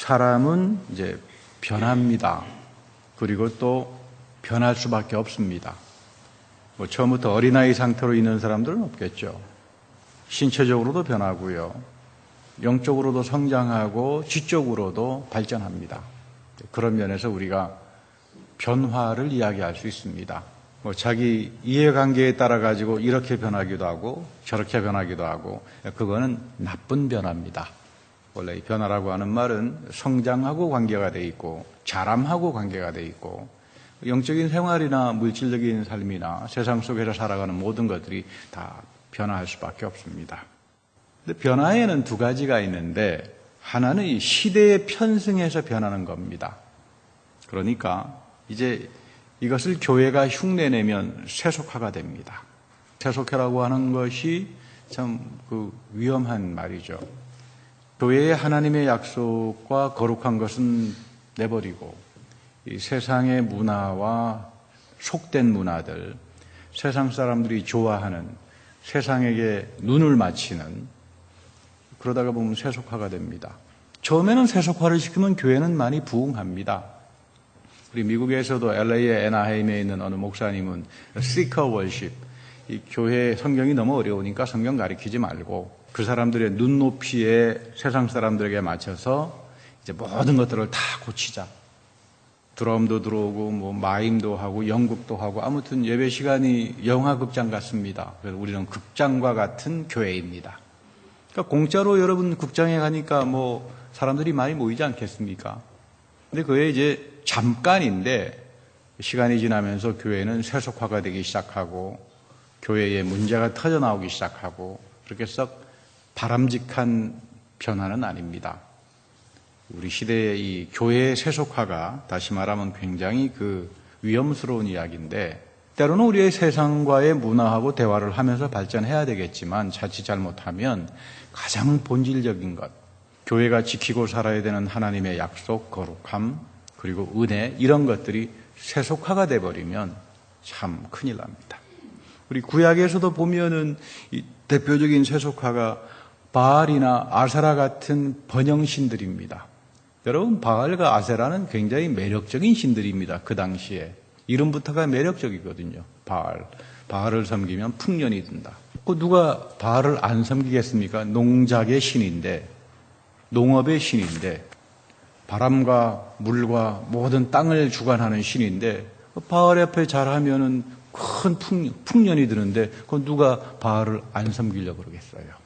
사람은 이제 변합니다. 그리고 또 변할 수밖에 없습니다. 처음부터 어린아이 상태로 있는 사람들은 없겠죠. 신체적으로도 변하고요. 영적으로도 성장하고 지적으로도 발전합니다. 그런 면에서 우리가 변화를 이야기할 수 있습니다. 자기 이해관계에 따라 가지고 이렇게 변하기도 하고 저렇게 변하기도 하고, 그거는 나쁜 변화입니다. 원래 이 변화라고 하는 말은 성장하고 관계가 돼 있고 자람하고 관계가 돼 있고, 영적인 생활이나 물질적인 삶이나 세상 속에서 살아가는 모든 것들이 다 변화할 수밖에 없습니다. 근데 변화에는 두 가지가 있는데, 하나는 이 시대에 편승해서 변하는 겁니다. 그러니까 이제 이것을 교회가 흉내내면 세속화가 됩니다. 세속화라고 하는 것이 참 위험한 말이죠. 교회의 하나님의 약속과 거룩한 것은 내버리고 이 세상의 문화와 속된 문화들, 세상 사람들이 좋아하는, 세상에게 눈을 맞추는, 그러다가 보면 세속화가 됩니다. 처음에는 세속화를 시키면 교회는 많이 부흥합니다. 우리 미국에서도 LA의 애나하임에 있는 어느 목사님은 시커 월십, 이 교회 성경이 너무 어려우니까 성경 가르치지 말고 그 사람들의 눈높이에 세상 사람들에게 맞춰서 이제 모든 것들을 다 고치자. 드럼도 들어오고 마임도 하고 연극도 하고, 아무튼 예배 시간이 영화극장 같습니다. 그래서 우리는 극장과 같은 교회입니다. 그러니까 공짜로 여러분 극장에 가니까 사람들이 많이 모이지 않겠습니까? 근데 그게 이제 잠깐인데 시간이 지나면서 교회는 세속화가 되기 시작하고 교회에 문제가 터져 나오기 시작하고, 그렇게 썩 바람직한 변화는 아닙니다. 우리 시대의 이 교회의 세속화가 다시 말하면 굉장히 위험스러운 이야기인데, 때로는 우리의 세상과의 문화하고 대화를 하면서 발전해야 되겠지만 자칫 잘못하면 가장 본질적인 것, 교회가 지키고 살아야 되는 하나님의 약속, 거룩함, 그리고 은혜, 이런 것들이 세속화가 돼버리면 참 큰일 납니다. 우리 구약에서도 보면은 이 대표적인 세속화가 바알이나 아세라 같은 번영신들입니다. 여러분, 바알과 아세라는 굉장히 매력적인 신들입니다. 그 당시에 이름부터가 매력적이거든요. 바알을 섬기면 풍년이 든다. 누가 바알을 안 섬기겠습니까? 농작의 신인데, 농업의 신인데, 바람과 물과 모든 땅을 주관하는 신인데, 바알 옆에 잘하면은 큰 풍년이 드는데, 그건 누가 바알을 안 섬기려고 그러겠어요?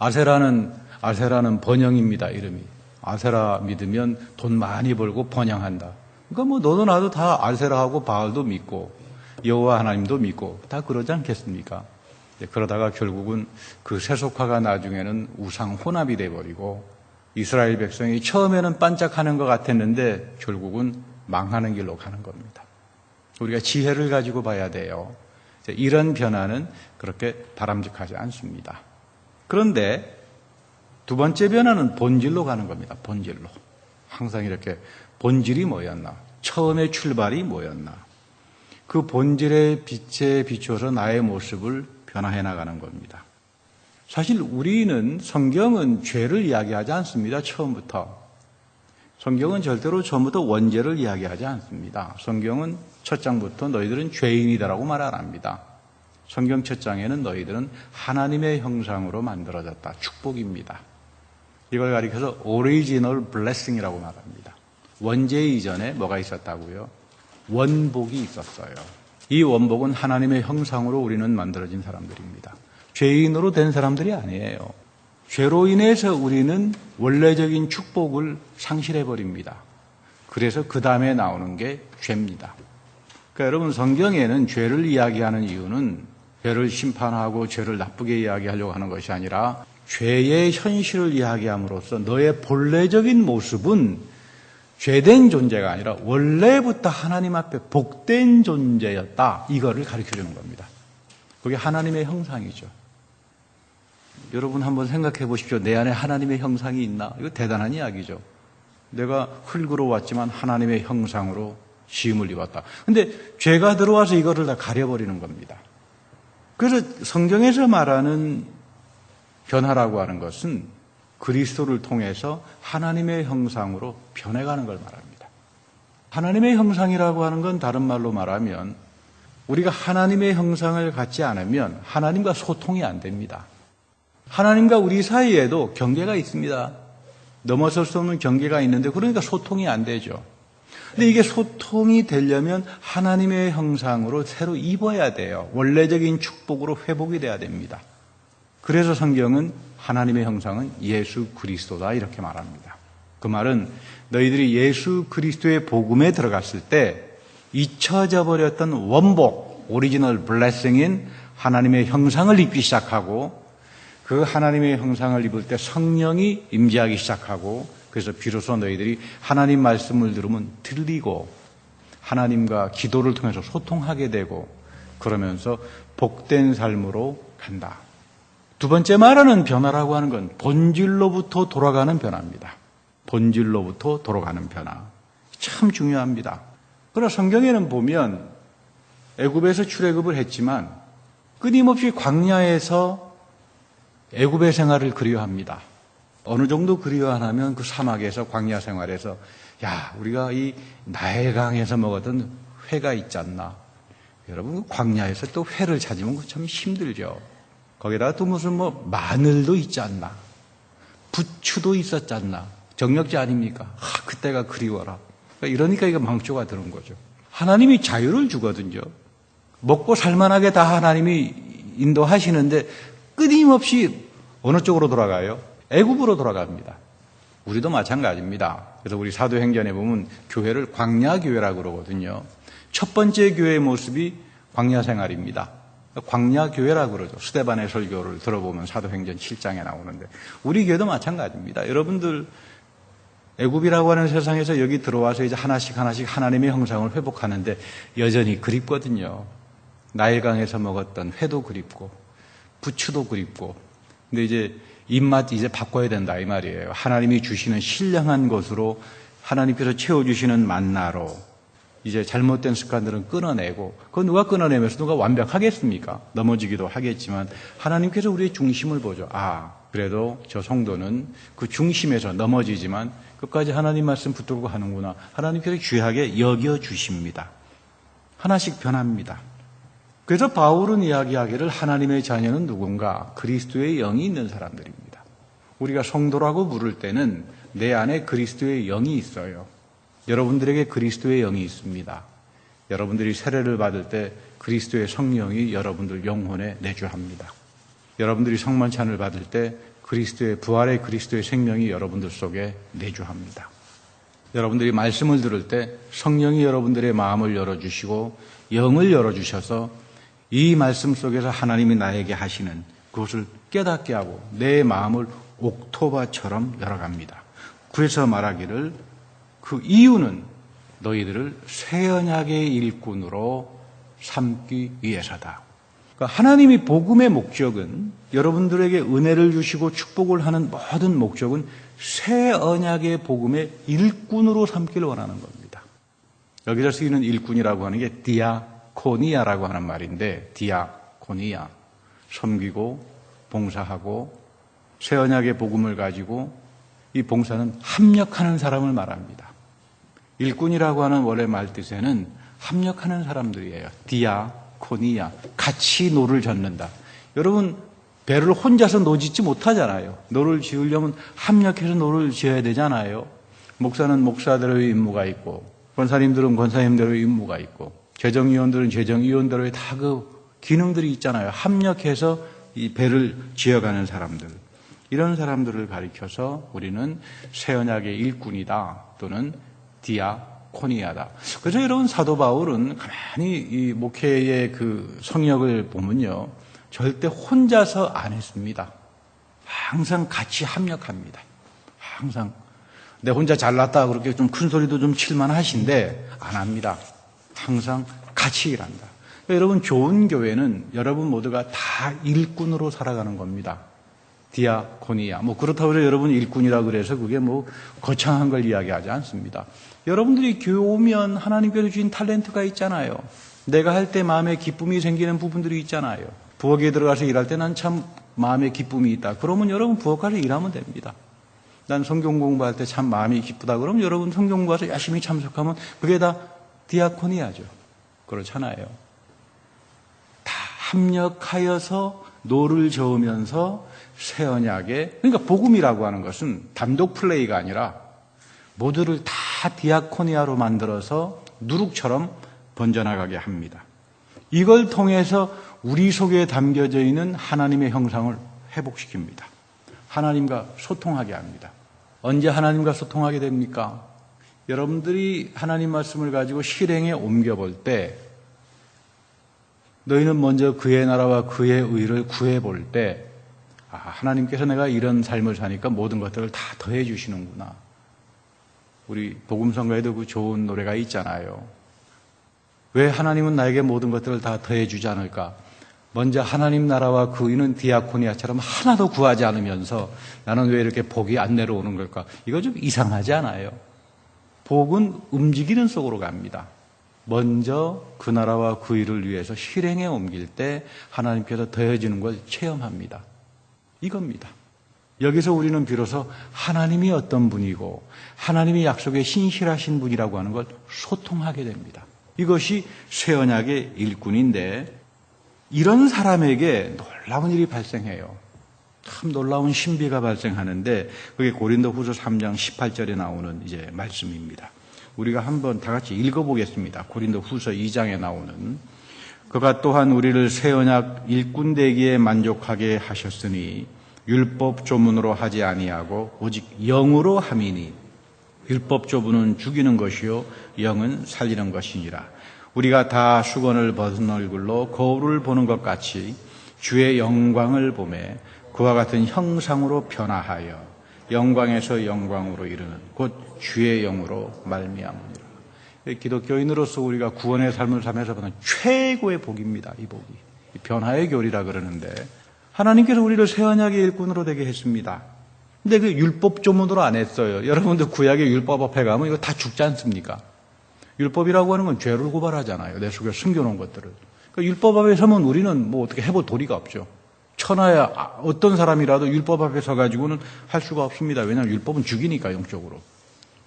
아세라는 번영입니다. 이름이. 아세라 믿으면 돈 많이 벌고 번영한다. 그러니까 너도 나도 다 아세라하고 바알도 믿고 여호와 하나님도 믿고 다 그러지 않겠습니까? 그러다가 결국은 그 세속화가 나중에는 우상 혼합이 돼버리고, 이스라엘 백성이 처음에는 반짝하는 것 같았는데 결국은 망하는 길로 가는 겁니다. 우리가 지혜를 가지고 봐야 돼요. 이런 변화는 그렇게 바람직하지 않습니다. 그런데 두 번째 변화는 본질로 가는 겁니다. 본질로. 항상 이렇게 본질이 뭐였나? 처음의 출발이 뭐였나? 그 본질의 빛에 비추어서 나의 모습을 변화해 나가는 겁니다. 사실 우리는, 성경은 죄를 이야기하지 않습니다. 처음부터. 성경은 절대로 처음부터 원죄를 이야기하지 않습니다. 성경은 첫 장부터 너희들은 죄인이다라고 말 안 합니다. 성경 첫 장에는 너희들은 하나님의 형상으로 만들어졌다. 축복입니다. 이걸 가리켜서 original blessing이라고 말합니다. 원죄 이전에 뭐가 있었다고요? 원복이 있었어요. 이 원복은 하나님의 형상으로 우리는 만들어진 사람들입니다. 죄인으로 된 사람들이 아니에요. 죄로 인해서 우리는 원래적인 축복을 상실해버립니다. 그래서 그 다음에 나오는 게 죄입니다. 그러니까 여러분, 성경에는 죄를 이야기하는 이유는 죄를 심판하고 죄를 나쁘게 이야기하려고 하는 것이 아니라 죄의 현실을 이야기함으로써 너의 본래적인 모습은 죄된 존재가 아니라 원래부터 하나님 앞에 복된 존재였다. 이거를 가르쳐주는 겁니다. 그게 하나님의 형상이죠. 여러분 한번 생각해 보십시오. 내 안에 하나님의 형상이 있나? 이거 대단한 이야기죠. 내가 흙으로 왔지만 하나님의 형상으로 지음을 입었다. 근데 죄가 들어와서 이거를 다 가려버리는 겁니다. 그래서 성경에서 말하는 변화라고 하는 것은 그리스도를 통해서 하나님의 형상으로 변해가는 걸 말합니다. 하나님의 형상이라고 하는 건 다른 말로 말하면 우리가 하나님의 형상을 갖지 않으면 하나님과 소통이 안 됩니다. 하나님과 우리 사이에도 경계가 있습니다. 넘어설 수 없는 경계가 있는데 그러니까 소통이 안 되죠. 근데 이게 소통이 되려면 하나님의 형상으로 새로 입어야 돼요. 원래적인 축복으로 회복이 돼야 됩니다. 그래서 성경은 하나님의 형상은 예수 그리스도다 이렇게 말합니다. 그 말은 너희들이 예수 그리스도의 복음에 들어갔을 때 잊혀져 버렸던 원복, 오리지널 블레싱인 하나님의 형상을 입기 시작하고 그 하나님의 형상을 입을 때 성령이 임재하기 시작하고 그래서 비로소 너희들이 하나님 말씀을 들으면 들리고 하나님과 기도를 통해서 소통하게 되고 그러면서 복된 삶으로 간다. 두 번째 말하는 변화라고 하는 건 본질로부터 돌아가는 변화입니다. 본질로부터 돌아가는 변화. 참 중요합니다. 그러나 성경에는 보면 애굽에서 출애굽을 했지만 끊임없이 광야에서 애굽의 생활을 그리워합니다. 어느 정도 그리워하면 그 사막에서 광야 생활에서 야 우리가 이 나일강에서 먹었던 회가 있지 않나. 여러분 광야에서 또 회를 찾으면 참 힘들죠. 거기다가 또 무슨 마늘도 있지 않나. 부추도 있었지 않나. 정력제 아닙니까? 그때가 그리워라. 이러니까 이거 망조가 드는 거죠. 하나님이 자유를 주거든요. 먹고 살만하게 다 하나님이 인도하시는데 끊임없이 어느 쪽으로 돌아가요? 애굽으로 돌아갑니다. 우리도 마찬가지입니다. 그래서 우리 사도행전에 보면 교회를 광야교회라고 그러거든요. 첫 번째 교회의 모습이 광야 생활입니다. 광야교회라고 그러죠. 스데반의 설교를 들어보면 사도행전 7장에 나오는데 우리 교회도 마찬가지입니다. 여러분들 애굽이라고 하는 세상에서 여기 들어와서 이제 하나씩 하나님의 형상을 회복하는데 여전히 그립거든요. 나일강에서 먹었던 회도 그립고 부추도 그립고 근데 이제 입맛 이제 바꿔야 된다 이 말이에요. 하나님이 주시는 신령한 것으로 하나님께서 채워주시는 만나로 이제 잘못된 습관들은 끊어내고 그건 누가 끊어내면서 누가 완벽하겠습니까? 넘어지기도 하겠지만 하나님께서 우리의 중심을 보죠. 그래도 저 성도는 그 중심에서 넘어지지만 끝까지 하나님 말씀 붙들고 하는구나. 하나님께서 귀하게 여겨주십니다. 하나씩 변합니다. 그래서 바울은 이야기하기를 하나님의 자녀는 누군가? 그리스도의 영이 있는 사람들입니다. 우리가 성도라고 부를 때는 내 안에 그리스도의 영이 있어요. 여러분들에게 그리스도의 영이 있습니다. 여러분들이 세례를 받을 때 그리스도의 성령이 여러분들 영혼에 내주합니다. 여러분들이 성만찬을 받을 때 부활의 그리스도의 생명이 여러분들 속에 내주합니다. 여러분들이 말씀을 들을 때 성령이 여러분들의 마음을 열어주시고 영을 열어주셔서 이 말씀 속에서 하나님이 나에게 하시는 그것을 깨닫게 하고 내 마음을 옥토바처럼 열어갑니다. 그래서 말하기를 그 이유는 너희들을 새 언약의 일꾼으로 삼기 위해서다. 그러니까 하나님이 복음의 목적은 여러분들에게 은혜를 주시고 축복을 하는 모든 목적은 새 언약의 복음의 일꾼으로 삼기를 원하는 겁니다. 여기서 쓰이는 일꾼이라고 하는 게 디아코니아라고 하는 말인데 디아코니아, 섬기고 봉사하고 새 언약의 복음을 가지고 이 봉사는 합력하는 사람을 말합니다. 일꾼이라고 하는 원래 말뜻에는 합력하는 사람들이에요. 디아코니아, 같이 노를 젓는다. 여러분 배를 혼자서 노짓지 못하잖아요. 노를 지으려면 합력해서 노를 지어야 되잖아요. 목사는 목사대로의 임무가 있고 권사님들은 권사님대로의 임무가 있고 재정위원들은 재정위원대로의 다 그 기능들이 있잖아요. 합력해서 이 배를 지어가는 사람들. 이런 사람들을 가리켜서 우리는 새 언약의 일꾼이다 또는 디아코니아다. 그래서 여러분 사도 바울은 가만히 이 목회의 그 성역을 보면요. 절대 혼자서 안 했습니다. 항상 같이 합력합니다. 항상. 내 혼자 잘났다 그렇게 좀 큰 소리도 좀 칠만 하신데 안 합니다. 항상 같이 일한다. 그러니까 여러분 좋은 교회는 여러분 모두가 다 일꾼으로 살아가는 겁니다. 디아코니아. 그렇다고 해서 여러분 일꾼이라 그래서 그게 거창한 걸 이야기하지 않습니다. 여러분들이 교회 오면 하나님께서 주신 탤런트가 있잖아요. 내가 할 때 마음에 기쁨이 생기는 부분들이 있잖아요. 부엌에 들어가서 일할 때 난 참 마음에 기쁨이 있다. 그러면 여러분 부엌 가서 일하면 됩니다. 난 성경 공부할 때 참 마음이 기쁘다. 그럼 여러분 성경 공부해서 열심히 참석하면 그게 다 디아코니아죠. 그렇잖아요. 다 합력하여서 노를 저으면서 새 언약에, 그러니까 복음이라고 하는 것은 단독 플레이가 아니라 모두를 다 디아코니아로 만들어서 누룩처럼 번져나가게 합니다. 이걸 통해서 우리 속에 담겨져 있는 하나님의 형상을 회복시킵니다. 하나님과 소통하게 합니다. 언제 하나님과 소통하게 됩니까? 여러분들이 하나님 말씀을 가지고 실행에 옮겨볼 때, 너희는 먼저 그의 나라와 그의 의를 구해볼 때, 하나님께서 내가 이런 삶을 사니까 모든 것들을 다 더해 주시는구나. 우리 복음성가에도 그 좋은 노래가 있잖아요. 왜 하나님은 나에게 모든 것들을 다 더해 주지 않을까? 먼저 하나님 나라와 그 의는 디아코니아처럼 하나도 구하지 않으면서 나는 왜 이렇게 복이 안 내려오는 걸까? 이거 좀 이상하지 않아요? 복은 움직이는 속으로 갑니다. 먼저 그 나라와 그 의를 위해서 실행에 옮길 때 하나님께서 더해지는 걸 체험합니다. 이겁니다. 여기서 우리는 비로소 하나님이 어떤 분이고 하나님이 약속에 신실하신 분이라고 하는 걸 소통하게 됩니다. 이것이 새 언약의 일꾼인데, 이런 사람에게 놀라운 일이 발생해요. 참 놀라운 신비가 발생하는데, 그게 고린도후서 3장 18절에 나오는 이제 말씀입니다. 우리가 한번 다 같이 읽어보겠습니다. 고린도후서 2장에 나오는, 그가 또한 우리를 새 언약 일꾼 되기에 만족하게 하셨으니 율법 조문으로 하지 아니하고 오직 영으로 함이니, 율법 조문은 죽이는 것이요 영은 살리는 것이니라. 우리가 다 수건을 벗은 얼굴로 거울을 보는 것 같이 주의 영광을 보매 그와 같은 형상으로 변화하여 영광에서 영광으로 이르는 곧 주의 영으로 말미암으니라. 기독교인으로서 우리가 구원의 삶을 살면서 받는 최고의 복입니다. 이 복이 변화의 교리라 그러는데, 하나님께서 우리를 새 언약의 일꾼으로 되게 했습니다. 근데 그 율법 조문으로 안 했어요. 여러분들 구약의 율법 앞에 가면 이거 다 죽지 않습니까? 율법이라고 하는 건 죄를 고발하잖아요. 내 속에 숨겨놓은 것들을. 그러니까 율법 앞에 서면 우리는 뭐 어떻게 해볼 도리가 없죠. 천하야 어떤 사람이라도 율법 앞에 서가지고는 할 수가 없습니다. 왜냐하면 율법은 죽이니까, 영적으로.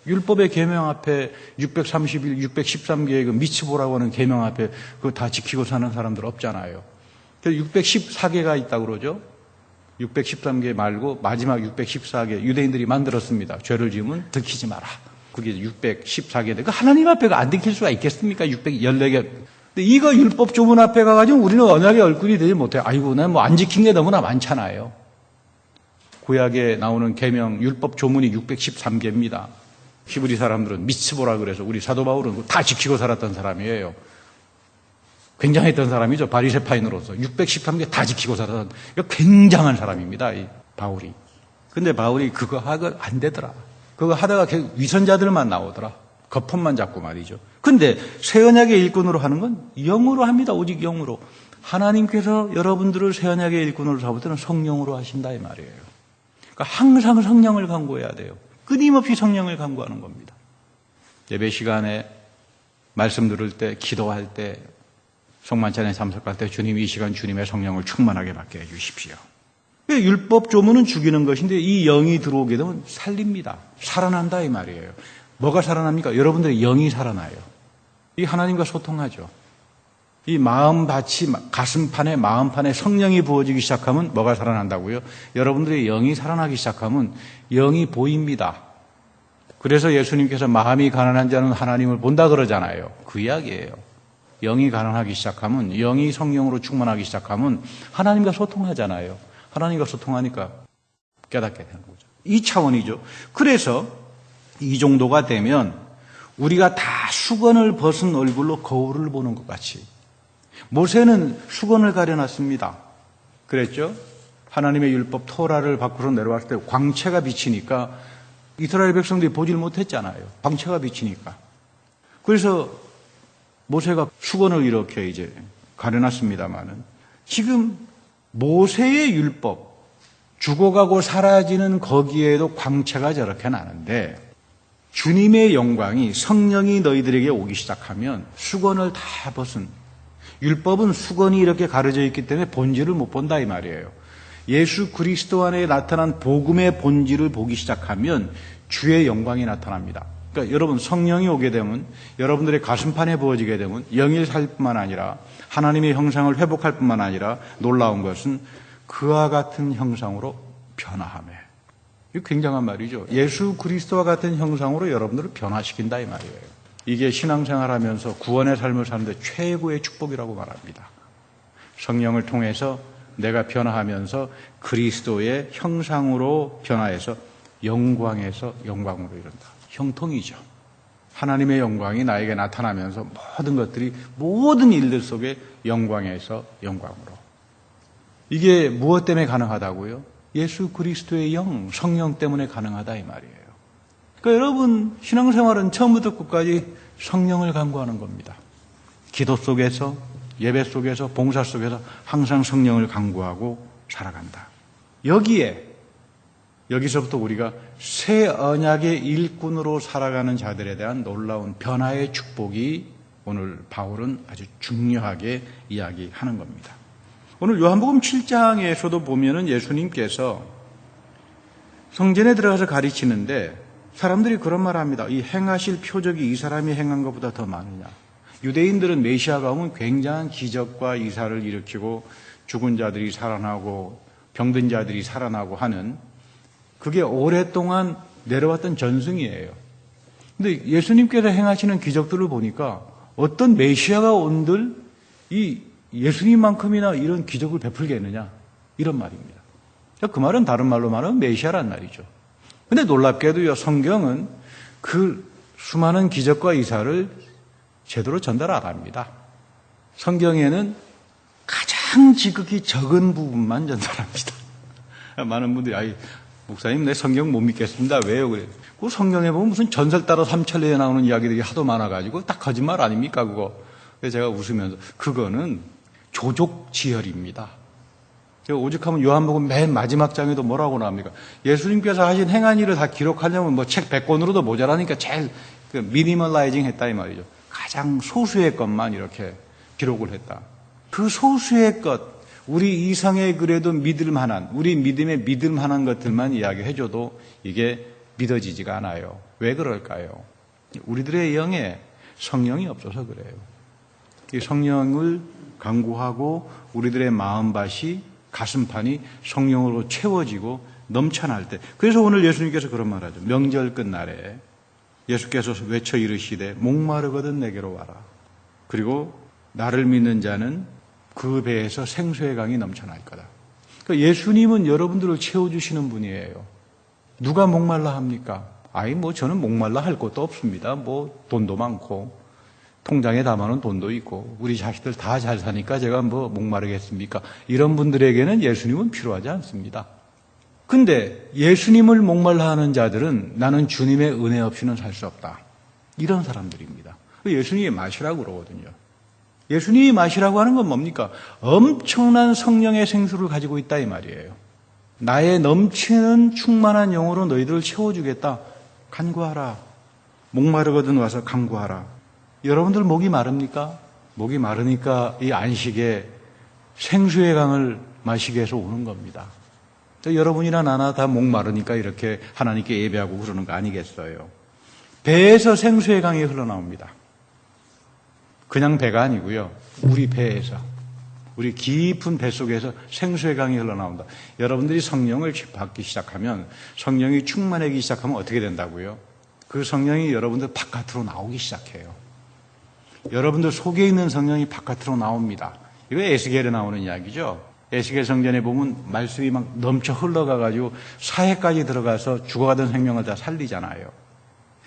율법의 계명 앞에 631, 613개의 그 미츠보라고 하는 계명 앞에 그거 다 지키고 사는 사람들 없잖아요. 그래서 614개가 있다고 그러죠. 613개 말고 마지막 614개 유대인들이 만들었습니다. 죄를 지으면 들키지 마라. 그게 614개인데, 그 하나님 앞에가 안 들킬 수가 있겠습니까? 614개. 근데 이거 율법 조문 앞에 가가지고 우리는 언약의 얼굴이 되지 못해요. 아이고, 난 뭐 안 지킨 게 너무나 많잖아요. 구약에 나오는 계명 율법 조문이 613개입니다. 히브리 사람들은 미츠보라 그래서, 우리 사도 바울은 다 지키고 살았던 사람이에요. 굉장했던 사람이죠. 바리새파인으로서 613개 다 지키고 살았던 굉장한 사람입니다. 이 바울이. 근데 바울이 그거 하고 안 되더라. 그거 하다가 계속 위선자들만 나오더라. 거품만 잡고 말이죠. 근데 새 언약의 일꾼으로 하는 건 영으로 합니다. 오직 영으로. 하나님께서 여러분들을 새 언약의 일꾼으로 잡을 때는 성령으로 하신다 이 말이에요. 그러니까 항상 성령을 간구해야 돼요. 끊임없이 성령을 간구하는 겁니다. 예배 시간에 말씀 들을 때, 기도할 때, 성만찬에 참석할 때 주님 이 시간 주님의 성령을 충만하게 받게 해주십시오. 율법 조문은 죽이는 것인데 이 영이 들어오게 되면 살립니다. 살아난다 이 말이에요. 뭐가 살아납니까? 여러분들의 영이 살아나요. 이 하나님과 소통하죠. 이 마음밭이, 가슴판에, 마음판에 성령이 부어지기 시작하면 뭐가 살아난다고요? 여러분들의 영이 살아나기 시작하면 영이 보입니다. 그래서 예수님께서 마음이 가난한 자는 하나님을 본다 그러잖아요. 그 이야기예요. 영이 가난하기 시작하면, 영이 성령으로 충만하기 시작하면 하나님과 소통하잖아요. 하나님과 소통하니까 깨닫게 되는 거죠. 이 차원이죠. 그래서 이 정도가 되면 우리가 다 수건을 벗은 얼굴로 거울을 보는 것 같이, 모세는 수건을 가려놨습니다. 그랬죠? 하나님의 율법 토라를 밖으로 내려왔을 때 광채가 비치니까 이스라엘 백성들이 보질 못했잖아요. 광채가 비치니까. 그래서 모세가 수건을 이렇게 이제 가려놨습니다만은, 지금 모세의 율법, 죽어가고 사라지는 거기에도 광채가 저렇게 나는데, 주님의 영광이, 성령이 너희들에게 오기 시작하면 수건을 다 벗은, 율법은 수건이 이렇게 가려져 있기 때문에 본질을 못 본다 이 말이에요. 예수 그리스도 안에 나타난 복음의 본질을 보기 시작하면 주의 영광이 나타납니다. 그러니까 여러분 성령이 오게 되면 여러분들의 가슴판에 부어지게 되면 영일 살 뿐만 아니라 하나님의 형상을 회복할 뿐만 아니라 놀라운 것은 그와 같은 형상으로 변화하며. 이거 굉장한 말이죠. 예수 그리스도와 같은 형상으로 여러분들을 변화시킨다 이 말이에요. 이게 신앙생활하면서 구원의 삶을 사는데 최고의 축복이라고 말합니다. 성령을 통해서 내가 변화하면서 그리스도의 형상으로 변화해서 영광에서 영광으로 이른다. 형통이죠. 하나님의 영광이 나에게 나타나면서 모든 것들이 모든 일들 속에 영광에서 영광으로. 이게 무엇 때문에 가능하다고요? 예수 그리스도의 영, 성령 때문에 가능하다 이 말이에요. 그러니까 여러분 신앙생활은 처음부터 끝까지 성령을 간구하는 겁니다. 기도 속에서, 예배 속에서, 봉사 속에서 항상 성령을 간구하고 살아간다. 여기서부터 우리가 새 언약의 일꾼으로 살아가는 자들에 대한 놀라운 변화의 축복이 오늘 바울은 아주 중요하게 이야기하는 겁니다. 오늘 요한복음 7장에서도 보면은 예수님께서 성전에 들어가서 가르치는데 사람들이 그런 말을 합니다. 이 행하실 표적이 이 사람이 행한 것보다 더 많으냐. 유대인들은 메시아가 오면 굉장한 기적과 이사를 일으키고 죽은 자들이 살아나고 병든 자들이 살아나고 하는 그게 오랫동안 내려왔던 전승이에요. 근데 예수님께서 행하시는 기적들을 보니까 어떤 메시아가 온들 이 예수님만큼이나 이런 기적을 베풀겠느냐 이런 말입니다. 그 말은 다른 말로 말하면 메시아란 말이죠. 근데 놀랍게도요 성경은 그 수많은 기적과 이사를 제대로 전달 안 합니다. 성경에는 가장 지극히 적은 부분만 전달합니다. 많은 분들이 목사님 내 성경 못 믿겠습니다. 왜요? 그래요. 그 성경에 보면 무슨 전설 따라 삼천리에 나오는 이야기들이 하도 많아가지고 딱 거짓말 아닙니까 그거. 그래서 제가 웃으면서 그거는 조족지혈입니다. 제가 오죽하면 요한복음 맨 마지막 장에도 뭐라고 나옵니까? 예수님께서 하신 행한 일을 다 기록하려면 뭐 책 100권으로도 모자라니까 제일 미니멀라이징 했다 이 말이죠. 가장 소수의 것만 이렇게 기록을 했다. 그 소수의 것, 우리 이성에 그래도 믿을 만한, 우리 믿음에 믿을 만한 것들만 이야기해줘도 이게 믿어지지가 않아요. 왜 그럴까요? 우리들의 영에 성령이 없어서 그래요. 이 성령을 간구하고 우리들의 마음밭이 가슴판이 성령으로 채워지고 넘쳐날 때. 그래서 오늘 예수님께서 그런 말하죠. 명절 끝날에 예수께서 외쳐 이르시되 목마르거든 내게로 와라. 그리고 나를 믿는 자는 그 배에서 생수의 강이 넘쳐날 거다. 그러니까 예수님은 여러분들을 채워주시는 분이에요. 누가 목말라 합니까? 저는 목말라 할 것도 없습니다. 돈도 많고 통장에 담아놓은 돈도 있고 우리 자식들 다 잘 사니까 제가 목마르겠습니까? 이런 분들에게는 예수님은 필요하지 않습니다. 근데 예수님을 목말라 하는 자들은 나는 주님의 은혜 없이는 살 수 없다. 이런 사람들입니다. 예수님이 마시라고 그러거든요. 예수님이 마시라고 하는 건 뭡니까? 엄청난 성령의 생수를 가지고 있다 이 말이에요. 나의 넘치는 충만한 영으로 너희들을 채워주겠다. 간구하라. 목마르거든 와서 간구하라. 여러분들 목이 마릅니까? 목이 마르니까 이 안식에 생수의 강을 마시게 해서 오는 겁니다. 여러분이나 나나 다 목마르니까 이렇게 하나님께 예배하고 그러는 거 아니겠어요? 배에서 생수의 강이 흘러나옵니다. 그냥 배가 아니고요. 우리 배에서, 우리 깊은 배 속에서 생수의 강이 흘러나온다. 여러분들이 성령을 받기 시작하면, 성령이 충만하기 시작하면 어떻게 된다고요? 그 성령이 여러분들 바깥으로 나오기 시작해요. 여러분들 속에 있는 성령이 바깥으로 나옵니다. 이거 에스겔에 나오는 이야기죠. 에스겔 성전에 보면 말씀이 막 넘쳐 흘러가가지고 사해까지 들어가서 죽어가던 생명을 다 살리잖아요.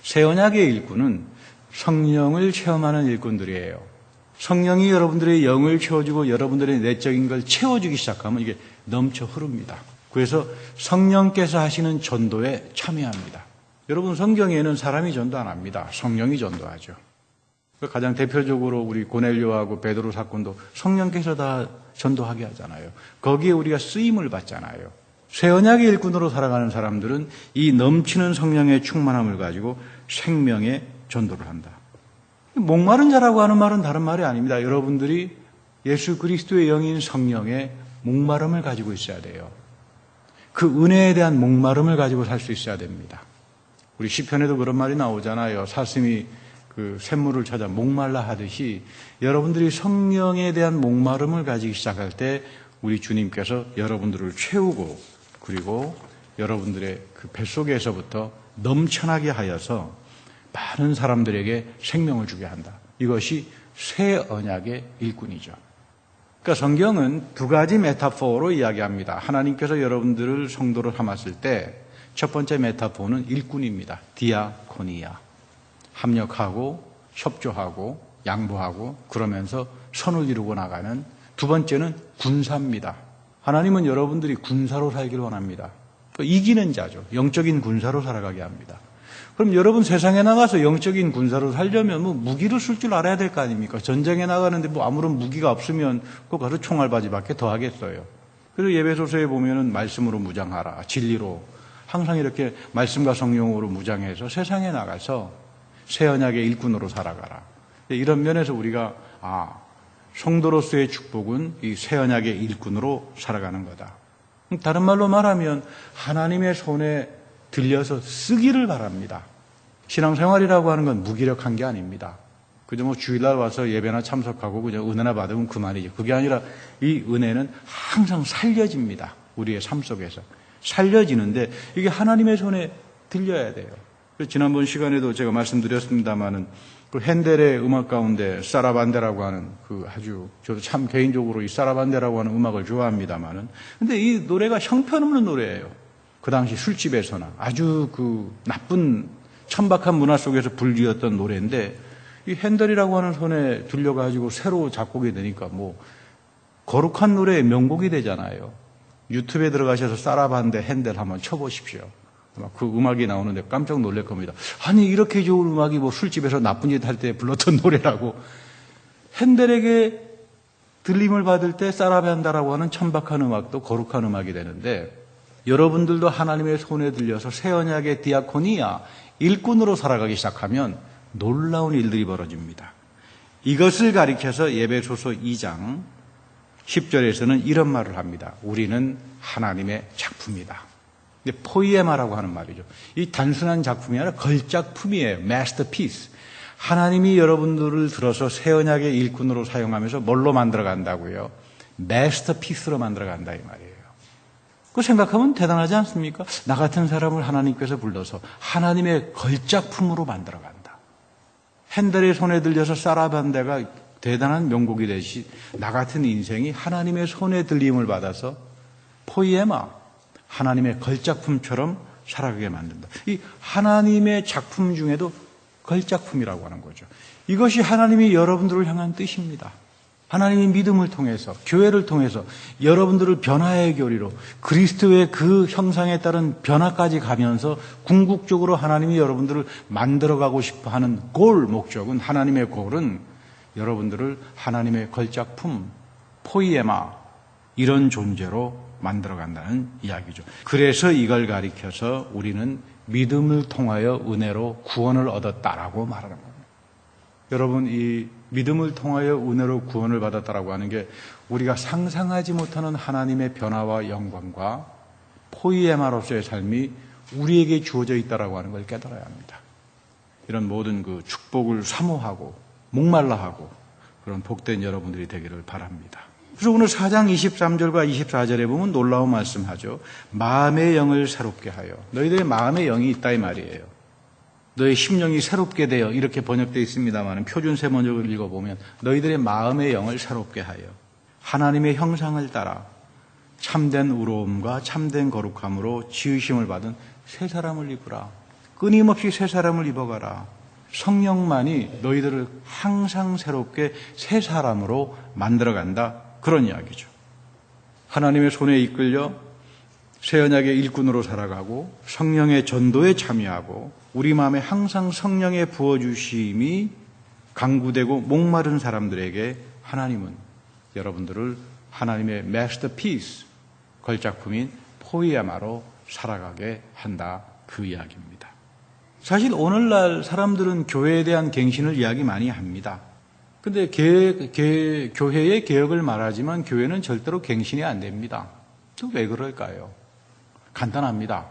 새 언약의 일꾼은 성령을 체험하는 일꾼들이에요. 성령이 여러분들의 영을 채워주고 여러분들의 내적인 걸 채워주기 시작하면 이게 넘쳐 흐릅니다. 그래서 성령께서 하시는 전도에 참여합니다. 여러분 성경에는 사람이 전도 안 합니다. 성령이 전도하죠. 가장 대표적으로 우리 고넬료하고 베드로 사건도 성령께서 다 전도하게 하잖아요. 거기에 우리가 쓰임을 받잖아요. 새 언약의 일꾼으로 살아가는 사람들은 이 넘치는 성령의 충만함을 가지고 생명의 전도를 한다. 목마른 자라고 하는 말은 다른 말이 아닙니다. 여러분들이 예수 그리스도의 영인 성령의 목마름을 가지고 있어야 돼요. 그 은혜에 대한 목마름을 가지고 살 수 있어야 됩니다. 우리 시편에도 그런 말이 나오잖아요. 사슴이 그 샘물을 찾아 목말라 하듯이 여러분들이 성령에 대한 목마름을 가지기 시작할 때 우리 주님께서 여러분들을 채우고 그리고 여러분들의 그 뱃속에서부터 넘쳐나게 하여서 많은 사람들에게 생명을 주게 한다. 이것이 새 언약의 일꾼이죠. 그러니까 성경은 두 가지 메타포로 이야기합니다. 하나님께서 여러분들을 성도로 삼았을 때 첫 번째 메타포는 일꾼입니다. 디아코니아. 합력하고 협조하고 양보하고 그러면서 선을 이루고 나가는. 두 번째는 군사입니다. 하나님은 여러분들이 군사로 살기를 원합니다. 이기는 자죠. 영적인 군사로 살아가게 합니다. 그럼 여러분 세상에 나가서 영적인 군사로 살려면 뭐 무기를 쓸 줄 알아야 될 거 아닙니까? 전쟁에 나가는데 뭐 아무런 무기가 없으면 그거 가서 총알바지밖에 더 하겠어요. 그래서 예배소서에 보면은 말씀으로 무장하라, 진리로 항상 이렇게 말씀과 성령으로 무장해서 세상에 나가서 새 언약의 일꾼으로 살아가라. 이런 면에서 우리가 성도로서의 축복은 이 새 언약의 일꾼으로 살아가는 거다. 다른 말로 말하면 하나님의 손에 들려서 쓰기를 바랍니다. 신앙생활이라고 하는 건 무기력한 게 아닙니다. 그저 뭐 주일날 와서 예배나 참석하고 그냥 은혜나 받으면 그만이죠. 그게 아니라 이 은혜는 항상 살려집니다. 우리의 삶 속에서. 살려지는데 이게 하나님의 손에 들려야 돼요. 지난번 시간에도 제가 말씀드렸습니다마는 그 핸델의 음악 가운데 사라반데라고 하는 그 아주 저도 참 개인적으로 이 사라반데라고 하는 음악을 좋아합니다마는 근데 이 노래가 형편없는 노래예요. 그 당시 술집에서나 아주 그 나쁜 천박한 문화 속에서 불리었던 노래인데 이 핸델이라고 하는 손에 들려가지고 새로 작곡이 되니까 뭐 거룩한 노래의 명곡이 되잖아요. 유튜브에 들어가셔서 사라반데 핸델 한번 쳐보십시오. 그 음악이 나오는데 깜짝 놀랄 겁니다. 아니 이렇게 좋은 음악이 뭐 술집에서 나쁜 짓 할 때 불렀던 노래라고. 핸델에게 들림을 받을 때 사라반다라고 하는 천박한 음악도 거룩한 음악이 되는데 여러분들도 하나님의 손에 들려서 새 언약의 디아코니아 일꾼으로 살아가기 시작하면 놀라운 일들이 벌어집니다. 이것을 가리켜서 예배소서 2장 10절에서는 이런 말을 합니다. 우리는 하나님의 작품이다. 포이에마라고 하는 말이죠. 이 단순한 작품이 아니라 걸작품이에요. 마스터피스. 하나님이 여러분들을 들어서 새 언약의 일꾼으로 사용하면서 뭘로 만들어간다고요? 마스터피스로 만들어간다 이 말이에요. 그거 생각하면 대단하지 않습니까? 나 같은 사람을 하나님께서 불러서 하나님의 걸작품으로 만들어간다. 핸델의 손에 들려서 사라반데가 대단한 명곡이 되시 나 같은 인생이 하나님의 손에 들림을 받아서 포이에마 하나님의 걸작품처럼 살아가게 만든다. 이 하나님의 작품 중에도 걸작품이라고 하는 거죠. 이것이 하나님이 여러분들을 향한 뜻입니다. 하나님이 믿음을 통해서 교회를 통해서 여러분들을 변화의 교리로 그리스도의 그 형상에 따른 변화까지 가면서 궁극적으로 하나님이 여러분들을 만들어가고 싶어하는 목적은 하나님의 골은 여러분들을 하나님의 걸작품 포이에마 이런 존재로 만들어간다는 이야기죠. 그래서 이걸 가리켜서 우리는 믿음을 통하여 은혜로 구원을 얻었다라고 말하는 겁니다. 여러분 이 믿음을 통하여 은혜로 구원을 받았다라고 하는 게 우리가 상상하지 못하는 하나님의 변화와 영광과 포이에마로서의 삶이 우리에게 주어져 있다라고 하는 걸 깨달아야 합니다. 이런 모든 그 축복을 사모하고 목말라하고 그런 복된 여러분들이 되기를 바랍니다. 그래서 오늘 4장 23절과 24절에 보면 놀라운 말씀하죠. 마음의 영을 새롭게 하여. 너희들의 마음의 영이 있다 이 말이에요. 너희 심령이 새롭게 되어 이렇게 번역되어 있습니다만 표준 세번역을 읽어보면 너희들의 마음의 영을 새롭게 하여 하나님의 형상을 따라 참된 의로움과 참된 거룩함으로 지으심을 받은 새 사람을 입으라. 끊임없이 새 사람을 입어가라. 성령만이 너희들을 항상 새롭게 새 사람으로 만들어간다. 그런 이야기죠. 하나님의 손에 이끌려 새 언약의 일꾼으로 살아가고 성령의 전도에 참여하고 우리 마음에 항상 성령의 부어주심이 강구되고 목마른 사람들에게 하나님은 여러분들을 하나님의 마스터피스 걸작품인 포이에마로 살아가게 한다. 그 이야기입니다. 사실 오늘날 사람들은 교회에 대한 갱신을 이야기 많이 합니다. 근데 교회의 개혁을 말하지만 교회는 절대로 갱신이 안 됩니다. 또 왜 그럴까요? 간단합니다.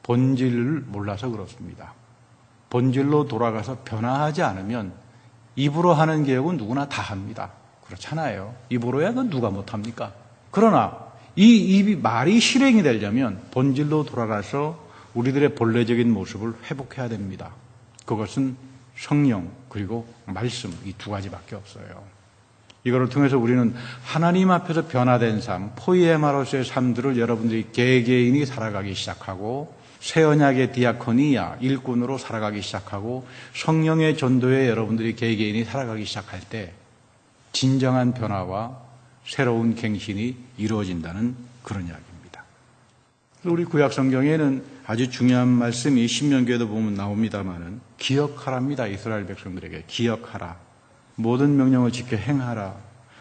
본질을 몰라서 그렇습니다. 본질로 돌아가서 변화하지 않으면 입으로 하는 개혁은 누구나 다 합니다. 그렇잖아요. 입으로 해야 그건 누가 못합니까? 그러나 이 입이 말이 실행이 되려면 본질로 돌아가서 우리들의 본래적인 모습을 회복해야 됩니다. 그것은 성령 그리고 말씀 이 두 가지밖에 없어요. 이거를 통해서 우리는 하나님 앞에서 변화된 삶, 포이에마로서의 삶들을 여러분들이 개개인이 살아가기 시작하고 새 언약의 디아코니아, 일꾼으로 살아가기 시작하고 성령의 전도에 여러분들이 개개인이 살아가기 시작할 때 진정한 변화와 새로운 갱신이 이루어진다는 그런 이야기입니다. 우리 구약 성경에는 아주 중요한 말씀이 신명기에도 보면 나옵니다마는 기억하랍니다. 이스라엘 백성들에게 기억하라. 모든 명령을 지켜 행하라.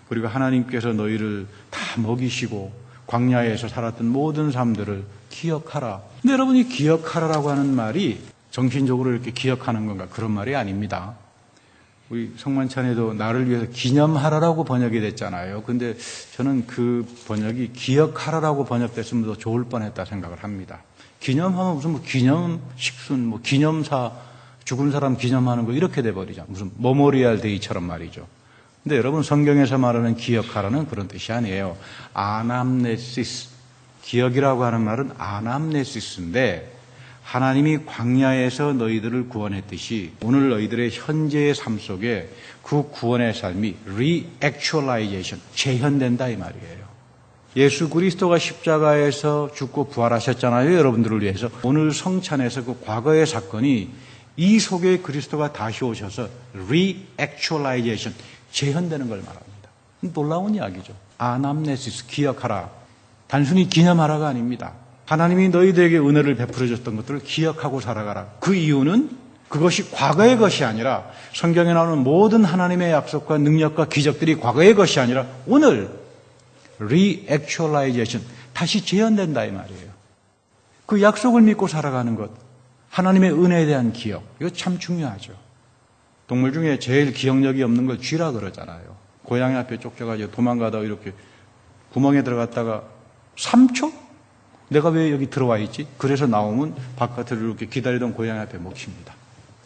그리고 하나님께서 너희를 다 먹이시고 광야에서 살았던 모든 삶들을 기억하라. 근데 여러분이 기억하라라고 하는 말이 정신적으로 이렇게 기억하는 건가? 그런 말이 아닙니다. 우리 성만찬에도 나를 위해서 기념하라라고 번역이 됐잖아요. 근데 저는 그 번역이 기억하라라고 번역됐으면 더 좋을 뻔했다 생각을 합니다. 기념하면 무슨 뭐 기념식순, 뭐 기념사, 죽은 사람 기념하는 거 이렇게 돼버리죠. 무슨 모모리얼 데이처럼 말이죠. 근데 여러분 성경에서 말하는 기억하라는 그런 뜻이 아니에요. 아남네시스. 기억이라고 하는 말은 아남네시스인데 하나님이 광야에서 너희들을 구원했듯이 오늘 너희들의 현재의 삶 속에 그 구원의 삶이 re-actualization, 재현된다 이 말이에요. 예수 그리스도가 십자가에서 죽고 부활하셨잖아요. 여러분들을 위해서. 오늘 성찬에서 그 과거의 사건이 이 속에 그리스도가 다시 오셔서 re-actualization, 재현되는 걸 말합니다. 놀라운 이야기죠. 아남네시스, 기억하라. 단순히 기념하라가 아닙니다. 하나님이 너희들에게 은혜를 베풀어 줬던 것들을 기억하고 살아가라. 그 이유는 그것이 과거의 것이 아니라 성경에 나오는 모든 하나님의 약속과 능력과 기적들이 과거의 것이 아니라 오늘 re-actualization, 다시 재현된다 이 말이에요. 그 약속을 믿고 살아가는 것, 하나님의 은혜에 대한 기억, 이거 참 중요하죠. 동물 중에 제일 기억력이 없는 걸 쥐라 그러잖아요. 고양이 앞에 쫓겨가지고 도망가다가 이렇게 구멍에 들어갔다가 3초? 내가 왜 여기 들어와 있지? 그래서 나오면 바깥으로 이렇게 기다리던 고양이 앞에 먹힙니다.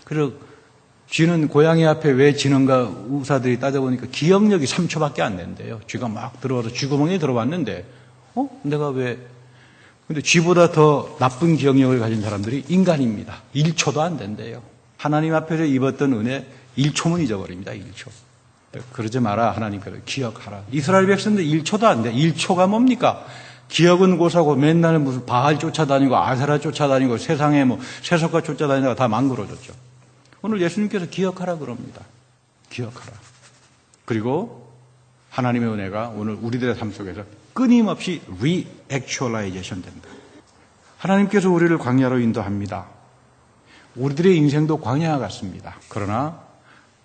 그리고 쥐는 고양이 앞에 왜 지는가 의사들이 따져보니까 기억력이 3초밖에 안 된대요. 쥐가 막 들어와서 쥐구멍에 들어왔는데 내가 왜 근데 쥐보다 더 나쁜 기억력을 가진 사람들이 인간입니다. 1초도 안 된대요. 하나님 앞에서 입었던 은혜 1초면 잊어버립니다. 1초. 그러지 마라. 하나님께서 기억하라. 이스라엘 백성들 1초도 안 돼. 1초가 뭡니까? 기억은 고사고 맨날 무슨 바알 쫓아다니고 아세라 쫓아다니고 세상에 뭐 세속가 쫓아다니다가 다 망그러졌죠. 오늘 예수님께서 기억하라 그럽니다. 기억하라. 그리고 하나님의 은혜가 오늘 우리들의 삶 속에서 끊임없이 re-actualization 된다. 하나님께서 우리를 광야로 인도합니다. 우리들의 인생도 광야 같습니다. 그러나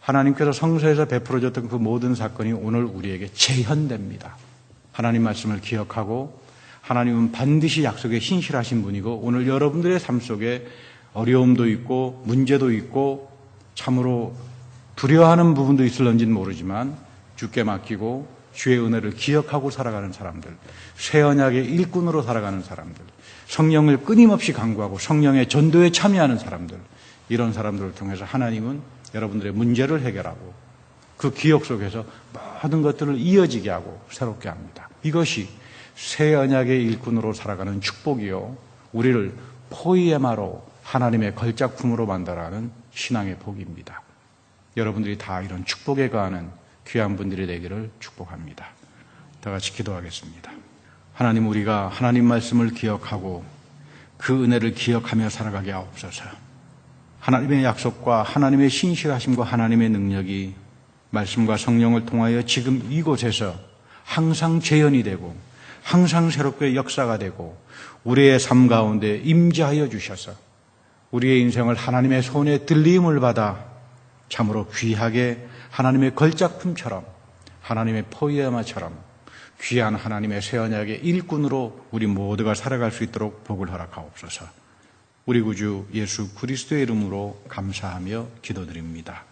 하나님께서 성서에서 베풀어졌던 그 모든 사건이 오늘 우리에게 재현됩니다. 하나님 말씀을 기억하고 하나님은 반드시 약속에 신실하신 분이고 오늘 여러분들의 삶 속에 어려움도 있고 문제도 있고 참으로 두려워하는 부분도 있을런지는 모르지만 주께 맡기고 주의 은혜를 기억하고 살아가는 사람들, 새 언약의 일꾼으로 살아가는 사람들, 성령을 끊임없이 강구하고 성령의 전도에 참여하는 사람들, 이런 사람들을 통해서 하나님은 여러분들의 문제를 해결하고 그 기억 속에서 모든 것들을 이어지게 하고 새롭게 합니다. 이것이 새 언약의 일꾼으로 살아가는 축복이요, 우리를 포이에마로 하나님의 걸작품으로 만들어가는 신앙의 복입니다. 여러분들이 다 이런 축복에 거하는 귀한 분들이 되기를 축복합니다. 다 같이 기도하겠습니다. 하나님, 우리가 하나님 말씀을 기억하고 그 은혜를 기억하며 살아가게 하옵소서. 하나님의 약속과 하나님의 신실하심과 하나님의 능력이 말씀과 성령을 통하여 지금 이곳에서 항상 재현이 되고 항상 새롭게 역사가 되고 우리의 삶 가운데 임재하여 주셔서 우리의 인생을 하나님의 손에 들림을 받아 참으로 귀하게 하나님의 걸작품처럼 하나님의 포이에마처럼 귀한 하나님의 새 언약의 일꾼으로 우리 모두가 살아갈 수 있도록 복을 허락하옵소서. 우리 구주 예수 그리스도의 이름으로 감사하며 기도드립니다.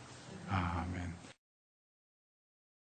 아멘.